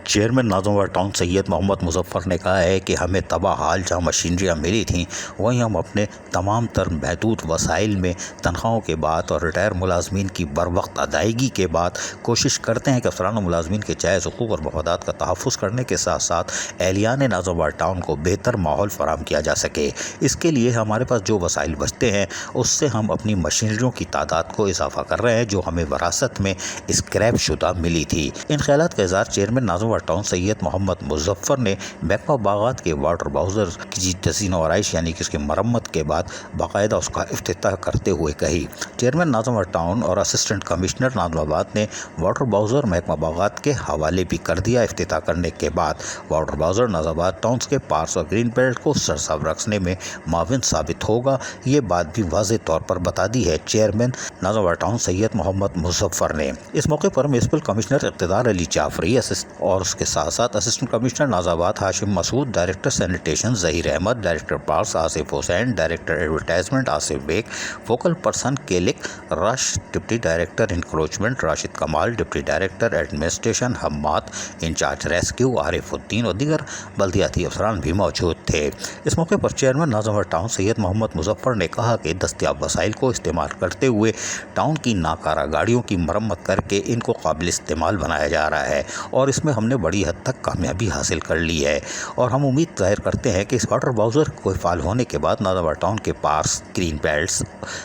Chairman norms town سید محمد مظفر نے کہا ہے کہ ہمیں تباہ حال جہاں مشینریاں ملی تھیں وہیں ہم اپنے تمام تر محدود وسائل میں تنخواہوں کے بعد اور ریٹائر ملازمین کی بروقت ادائیگی کے بعد کوشش کرتے ہیں کہ افسران و ملازمین کے جائز حقوق اور مفادات کا تحفظ کرنے کے ساتھ ساتھ اہلیان نازم ٹاؤن کو بہتر ماحول فراہم کیا جا سکے۔ اس کے لیے ہمارے پاس جو وسائل بچتے ہیں اس سے ہم اپنی مشینریوں کی تعداد کو اضافہ کر رہے ہیں جو ہمیں وراثت میں اسکریپ شدہ ملی تھی۔ ان خیالات کا اظہار چیئرمین نازم ٹاؤن سید محمد مظفر نے محکمہ باغات کے واٹر باؤزر کی تزئین و آرائش یعنی کہ اس کی مرمت کے بعد باقاعدہ اس کا افتتاح کرتے ہوئے کہی۔ چیئرمین نازم ٹاؤن اور اسسٹنٹ کمشنر نازم آباد نے واٹر باؤزر محکمہ باغات کے حوالے بھی کر دیا۔ افتتاح کرنے کے بعد واٹر باؤزر نازم آباد ٹاؤنز کے پارکس اور گرین بیلٹ کو سرسبز رکھنے میں معاون ثابت ہوگا، یہ بات بھی واضح طور پر بتا دی ہے چیئرمین نازم ٹاؤن سید محمد مظفر نے۔ اس موقع پر میونسپل کمشنر اقتدار علی جعفری اور اس کے ساتھ ساتھ assistant commissioner Nazimabad Hashim Masood, director sanitation Zaheer Ahmed, director parks Asif Hussain, director advertisement Asif Baig, focal person کیلک Rashid, deputy director encroachment Rashid Kamal, deputy director administration Hammad, incharge rescue Arifuddin اور دیگر بلدیاتی افسران بھی موجود تھے۔ اس موقع پر چیئرمین نازم ٹاؤن سید محمد مظفر نے کہا کہ دستیاب وسائل کو استعمال کرتے ہوئے ٹاؤن کی ناکارہ گاڑیوں کی مرمت کر کے ان کو قابل استعمال بنایا جا رہا ہے اور اس میں ہم نے بڑی حد تک کامیابی حاصل کر لی ہے، اور ہم امید ظاہر کرتے ہیں کہ اس واٹر باؤزر کو فعال ہونے کے بعد نازم آباد ٹاؤن کے پارکس، گرین بیلٹس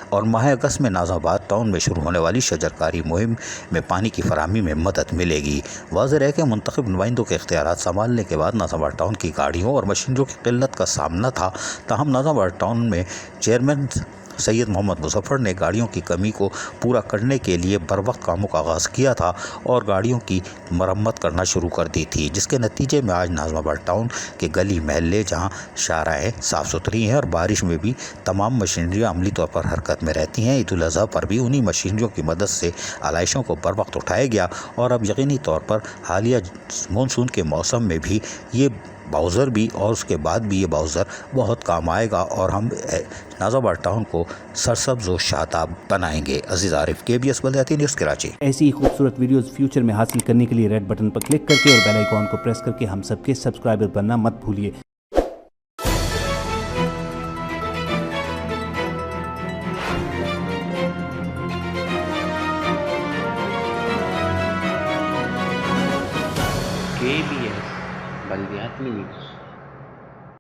اور ماہ اگست میں نازم آباد ٹاؤن میں شروع ہونے والی شجرکاری مہم میں پانی کی فراہمی میں مدد ملے گی۔ واضح ہے کہ منتخب نمائندوں کے اختیارات سنبھالنے کے بعد نازم آباد ٹاؤن کی گاڑیوں اور مشینریوں کی قلت کا سامنا تھا، تاہم نازم آباد ٹاؤن میں چیئرمین سید محمد مظفر نے گاڑیوں کی کمی کو پورا کرنے کے لیے بروقت کاموں کا آغاز کیا تھا اور گاڑیوں کی مرمت کرنا شروع کر دی تھی، جس کے نتیجے میں آج نازم آباد ٹاؤن کے گلی محلے جہاں شاہراہیں صاف ستھری ہیں اور بارش میں بھی تمام مشینریاں عملی طور پر حرکت میں رہتی ہیں۔ عید الاضحیٰ پر بھی انہی مشینریوں کی مدد سے علائشوں کو بروقت اٹھایا گیا اور اب یقینی طور پر حالیہ مونسون کے موسم میں بھی یہ باؤزر بھی اور اس کے بعد بھی یہ باؤزر بہت کام آئے گا اور ہم نازم آباد ٹاؤن کو سرسبز و شاداب بنائیں گے۔ عزیز عارف، KBS بلدیاتی نیوز کراچی۔ ایسی ہی خوبصورت ویڈیوز فیوچر میں حاصل کرنے کے لیے ریڈ بٹن پر کلک کر کے اور بیل آئیکن کو پریس کر کے ہم سب کے سبسکرائبر بننا مت بھولیے۔ KBS بلدیاتی نیوز۔